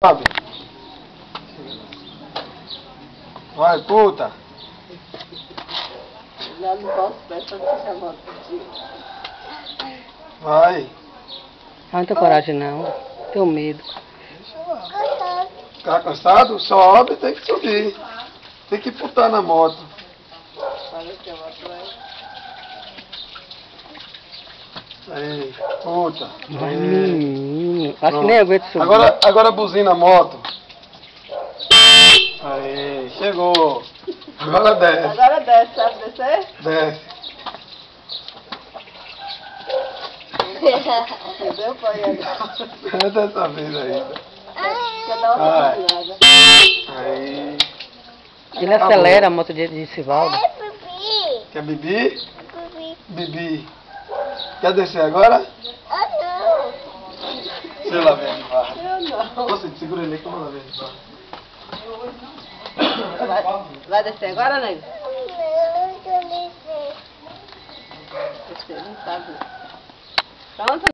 Sobe. Vai, puta. Já não posso pensar que chamou contigo. Vai. Não tem coragem não. Tenho medo. Tá cansado? Sobe, tem que subir. Tem que putar na moto. Parece que a moto Aí, puta. Mas, Aí. menino, acho que Pronto. nem aguento subir. Agora buzina a moto. Aí, chegou. Agora desce. Agora desce, sabe descer? Desce. Entendeu, pai? É dessa vez ainda. Cada uma Vai. cozinhada. Aí. Ele acelera a moto de Sivaldo. Quer Bibi? Bibi. Quer descer agora? Sei lá, vem de barra. Eu não. Você segura ele aí que eu vou lá ver de barra. Vai descer agora, nego? Descer, não sabe. Pronto.